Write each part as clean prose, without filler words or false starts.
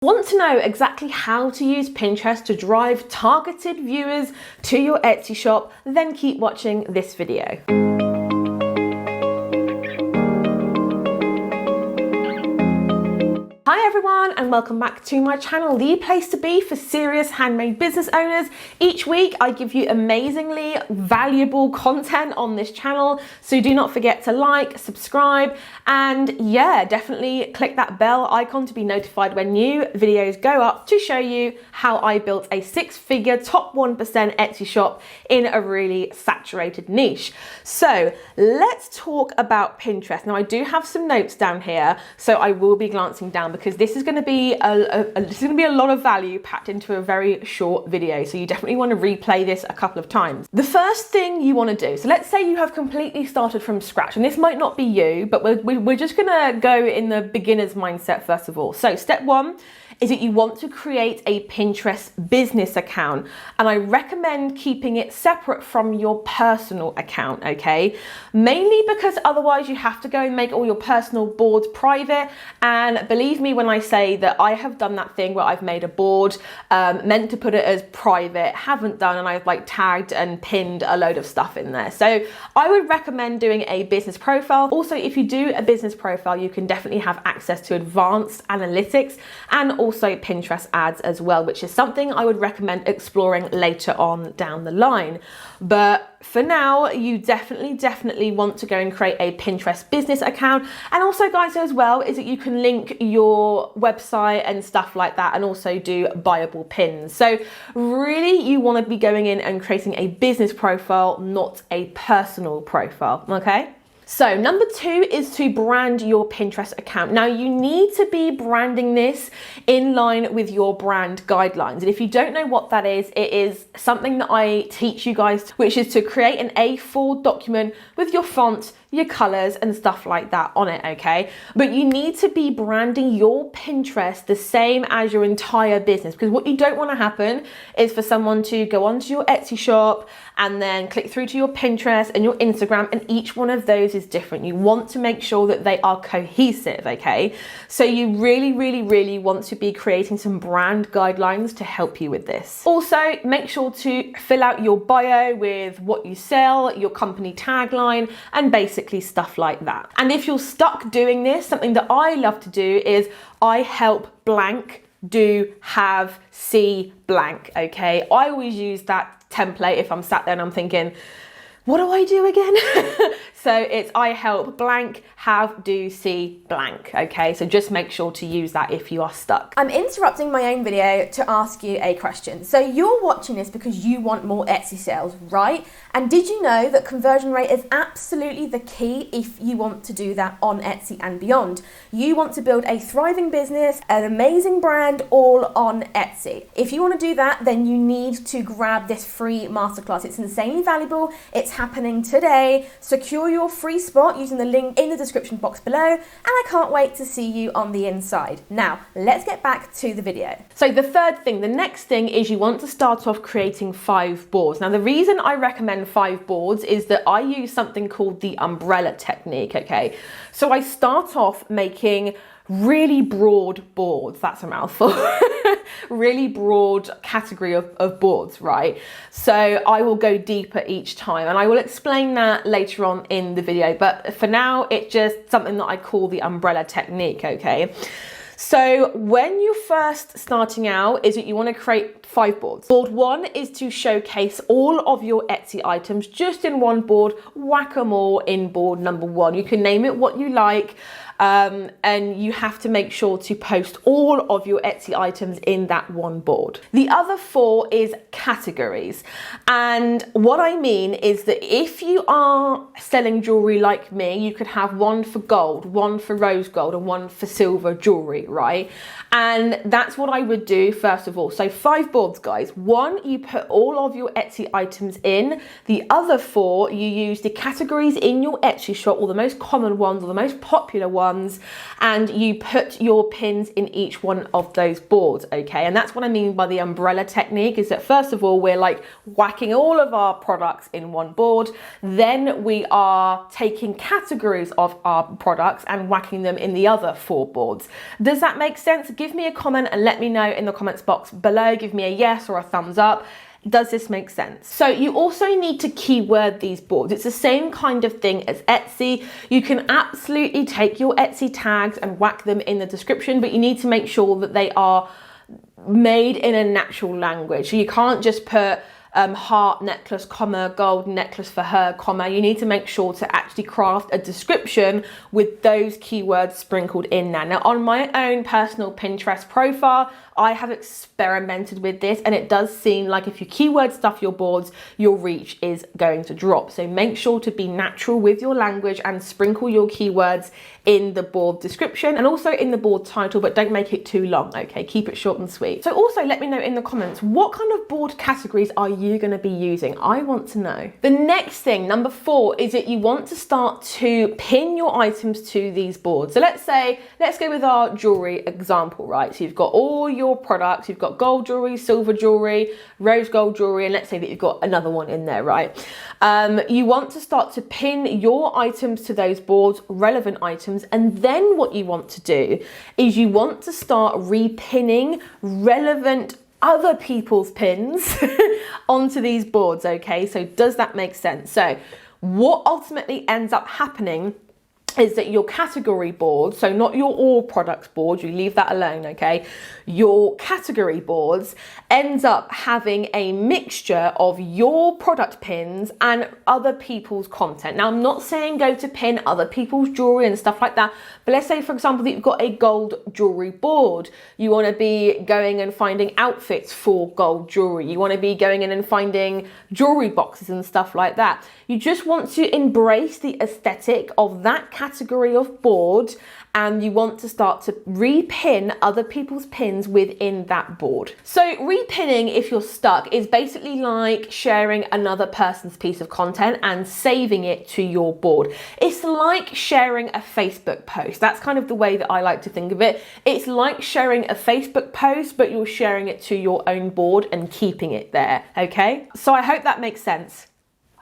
Want to know exactly how to use Pinterest to drive targeted viewers to your Etsy shop? Then keep watching this video. Hi everyone and welcome back to my channel, the place to be for serious handmade business owners. Each week I give you amazingly valuable content on this channel, so do not forget to like, subscribe, and yeah, definitely click that bell icon to be notified when new videos go up to show you how I built a six-figure top 1% Etsy shop in a really saturated niche. So let's talk about Pinterest. Now I do have some notes down here, so I will be glancing down because this is going to be a lot of value packed into a very short video, so you definitely want to replay this a couple of times. The first thing you want to do, so let's say you have completely started from scratch, and this might not be you, but we're just going to go in the beginner's mindset first of all. So step one is that you want to create a Pinterest business account, and I recommend keeping it separate from your personal account, okay? Mainly because otherwise you have to go and make all your personal boards private, and believe me when I say that I have done that thing where I've made a board, meant to put it as private, haven't done, and I've like tagged and pinned a load of stuff in there. So I would recommend doing a business profile. Also, if you do a business profile, you can definitely have access to advanced analytics and also Pinterest ads as well, which is something I would recommend exploring later on down the line. But for now, you definitely want to go and create a Pinterest business account. And also, guys, as well, is that you can link your website and stuff like that, and also do buyable pins. So really, you want to be going in and creating a business profile, not a personal profile, okay? So number two is to brand your Pinterest account. Now you need to be branding this in line with your brand guidelines. And if you don't know what that is, it is something that I teach you guys, which is to create an A4 document with your font, your colors and stuff like that on it, okay? But you need to be branding your Pinterest the same as your entire business, because what you don't want to happen is for someone to go onto your Etsy shop and then click through to your Pinterest and your Instagram, and each one of those is different. You want to make sure that they are cohesive, okay? So you really want to be creating some brand guidelines to help you with this. Also, make sure to fill out your bio with what you sell, your company tagline, and basically stuff like that. And if you're stuck doing this, something that I love to do is I help blank, do, have, see, blank, okay? I always use that template if I'm sat there and I'm thinking, what do I do again? So it's I help blank, have, do, see, blank, okay? So just make sure to use that if you are stuck. I'm interrupting my own video to ask you a question. So you're watching this because you want more Etsy sales, right? And did you know that conversion rate is absolutely the key if you want to do that on Etsy and beyond? You want to build a thriving business, an amazing brand, all on Etsy. If you want to do that, then you need to grab this free masterclass. It's insanely valuable. It's happening today. Secure your free spot using the link in the description box below, and I can't wait to see you on the inside. Now, let's get back to the video. So the third thing, the next thing is you want to start off creating 5 boards. Now, the reason I recommend 5 boards is that I use something called the umbrella technique, okay? So I start off making really broad boards, that's a mouthful, really broad category of boards, right? So I will go deeper each time, and I will explain that later on in the video, but for now it's just something that I call the umbrella technique, okay? So when you're first starting out is that you want to create 5 boards. Board 1 is to showcase all of your Etsy items just in one board, whack 'em all in board number 1. You can name it what you like. And you have to make sure to post all of your Etsy items in that one board. The other 4 is categories. And what I mean is that if you are selling jewelry like me, you could have one for gold, one for rose gold, and one for silver jewelry, right? And that's what I would do first of all. So 5 boards, guys. 1, you put all of your Etsy items in. The other 4, you use the categories in your Etsy shop, or the most common ones, or the most popular ones, ones, and you put your pins in each one of those boards, okay? And that's what I mean by the umbrella technique, is that first of all, we're like whacking all of our products in one board, then we are taking categories of our products and whacking them in the other 4 boards. Does that make sense? Give me a comment and let me know in the comments box below. Give me a yes or a thumbs up. Does this make sense? So you also need to keyword these boards. It's the same kind of thing as Etsy. You can absolutely take your Etsy tags and whack them in the description, but you need to make sure that they are made in a natural language. So you can't just put heart necklace, comma, gold necklace for her, comma. You need to make sure to actually craft a description with those keywords sprinkled in there. Now, on my own personal Pinterest profile, I have experimented with this, and it does seem like if you keyword stuff your boards, your reach is going to drop. So make sure to be natural with your language and sprinkle your keywords in the board description and also in the board title, but don't make it too long, okay? Keep it short and sweet. So also let me know in the comments, what kind of board categories are you going to be using? I want to know. The next thing, number 4, is that you want to start to pin your items to these boards. So let's go with our jewelry example, right? So you've got all your products, you've got gold jewelry, silver jewelry, rose gold jewelry, and let's say that you've got another one in there, right? You want to start to pin your items to those boards, relevant items, and then what you want to do is you want to start repinning relevant other people's pins onto these boards, okay? So does that make sense? So what ultimately ends up happening is that your category board, so not your all products board, you leave that alone, okay? Your category boards ends up having a mixture of your product pins and other people's content. Now, I'm not saying go to pin other people's jewelry and stuff like that, but let's say, for example, that you've got a gold jewelry board. You want to be going and finding outfits for gold jewelry. You want to be going in and finding jewelry boxes and stuff like that. You just want to embrace the aesthetic of that category of board, and you want to start to repin other people's pins within that board. So repinning, if you're stuck, is basically like sharing another person's piece of content and saving it to your board. It's like sharing a Facebook post. That's kind of the way that I like to think of it. It's like sharing a Facebook post, but you're sharing it to your own board and keeping it there, okay? So I hope that makes sense.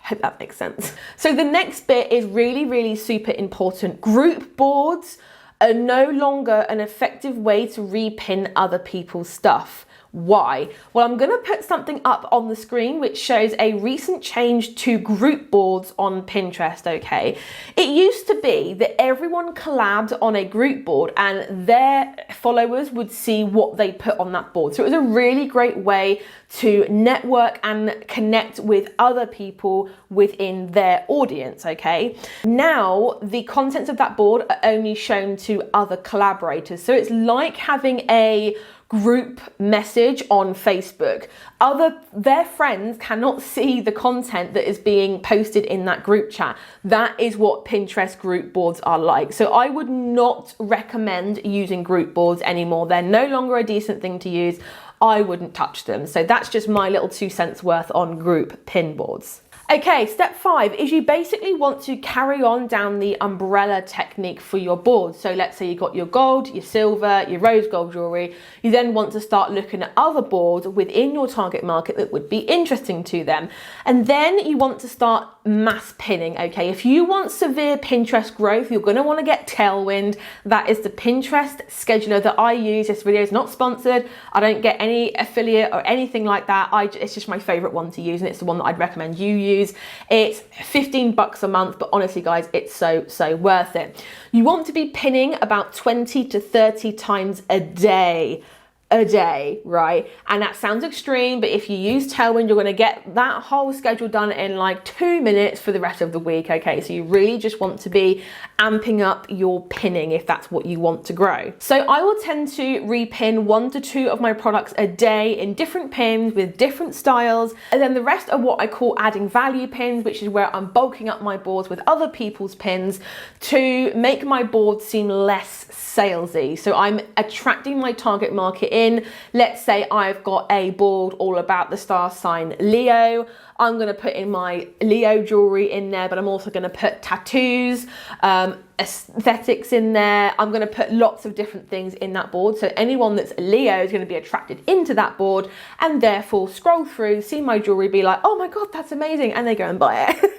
Hope that makes sense. So the next bit is really, really super important. Group boards are no longer an effective way to repin other people's stuff. Why? Well, I'm going to put something up on the screen which shows a recent change to group boards on Pinterest, okay? It used to be that everyone collabed on a group board and their followers would see what they put on that board. So it was a really great way to network and connect with other people within their audience, okay? Now, the contents of that board are only shown to other collaborators. So it's like having a group message on Facebook. Their friends cannot see the content that is being posted in that group chat. That is what Pinterest group boards are like. So I would not recommend using group boards anymore. They're no longer a decent thing to use. I wouldn't touch them. So that's just my little 2 cents worth on group pin boards. Okay, step 5 is you basically want to carry on down the umbrella technique for your board. So let's say you got your gold, your silver, your rose gold jewelry. You then want to start looking at other boards within your target market that would be interesting to them. And then you want to start mass pinning, okay? If you want severe Pinterest growth, you're gonna wanna get Tailwind. That is the Pinterest scheduler that I use. This video is not sponsored. I don't get any affiliate or anything like that. It's just my favorite one to use, and it's the one that I'd recommend you use. It's $15 a month, but honestly guys, it's so worth it. You want to be pinning about 20 to 30 times a day, right? And that sounds extreme, but if you use Tailwind, you're going to get that whole schedule done in like 2 minutes for the rest of the week, okay? So you really just want to be amping up your pinning if that's what you want to grow. So I will tend to repin 1 to 2 of my products a day in different pins with different styles, and then the rest are what I call adding value pins, which is where I'm bulking up my boards with other people's pins to make my board seem less salesy. So I'm attracting my target market in. Let's say I've got a board all about the star sign Leo. I'm going to put in my Leo jewelry in there, but I'm also going to put tattoos, aesthetics in there. I'm going to put lots of different things in that board. So anyone that's a Leo is going to be attracted into that board and therefore scroll through, see my jewelry, be like, oh my God, that's amazing. And they go and buy it.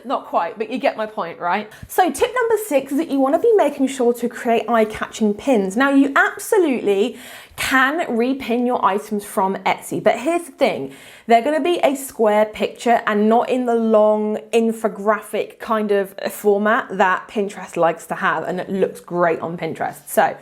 Not quite, but you get my point, right? So tip number 6 is that you want to be making sure to create eye-catching pins. Now, you absolutely can repin your items from Etsy, but here's the thing. They're going to be a square picture and not in the long infographic kind of format that Pinterest likes to have, and it looks great on Pinterest. So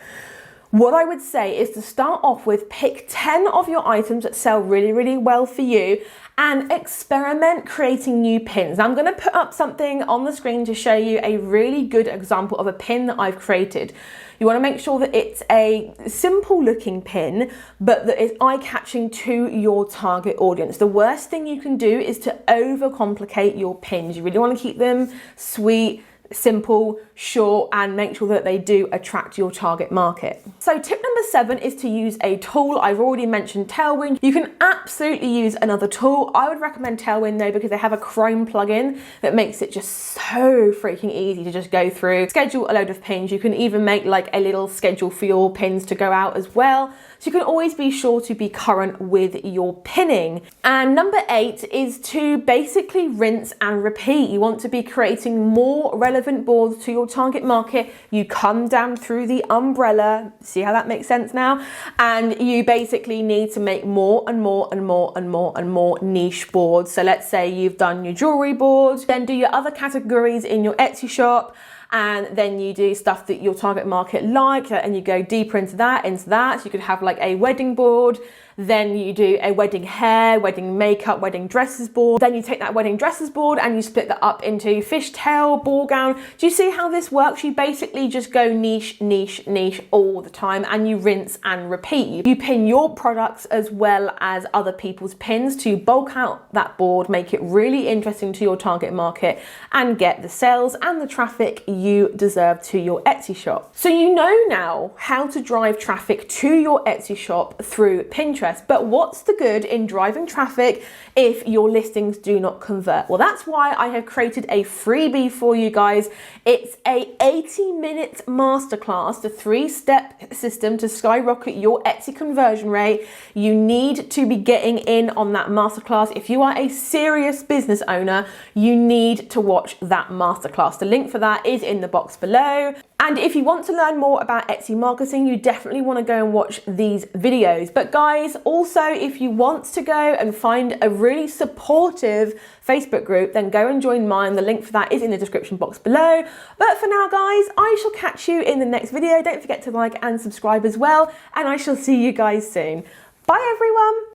what I would say is to start off with, pick 10 of your items that sell really, really well for you and experiment creating new pins. Now, I'm going to put up something on the screen to show you a really good example of a pin that I've created. You want to make sure that it's a simple looking pin, but that it's eye-catching to your target audience. The worst thing you can do is to overcomplicate your pins. You really want to keep them sweet, simple, short, and make sure that they do attract your target market. So tip number 7 is to use a tool. I've already mentioned Tailwind. You can absolutely use another tool. I would recommend Tailwind though, because they have a Chrome plugin that makes it just so freaking easy to just go through, schedule a load of pins. You can even make like a little schedule for your pins to go out as well. So you can always be sure to be current with your pinning. And number 8 is to basically rinse and repeat. You want to be creating more relevant boards to your target market. You come down through the umbrella, see how that makes sense now? And you basically need to make more and more and more and more and more niche boards. So let's say you've done your jewelry board, then do your other categories in your Etsy shop, and then you do stuff that your target market like, and you go deeper into that. So you could have like a wedding board, then you do a wedding hair, wedding makeup, wedding dresses board. Then you take that wedding dresses board and you split that up into fishtail, ball gown. Do you see how this works? You basically just go niche, niche, niche all the time, and you rinse and repeat. You pin your products as well as other people's pins to bulk out that board, make it really interesting to your target market, and get the sales and the traffic you deserve to your Etsy shop. So you know now how to drive traffic to your Etsy shop through Pinterest. But what's the good in driving traffic if your listings do not convert? Well, that's why I have created a freebie for you guys. It's a 80-minute masterclass, the 3-step system to skyrocket your Etsy conversion rate. You need to be getting in on that masterclass. If you are a serious business owner, you need to watch that masterclass. The link for that is in the box below. And if you want to learn more about Etsy marketing, you definitely want to go and watch these videos. But guys, also, if you want to go and find a really supportive Facebook group, then go and join mine. The link for that is in the description box below. But for now, guys, I shall catch you in the next video. Don't forget to like and subscribe as well, and I shall see you guys soon. Bye, everyone.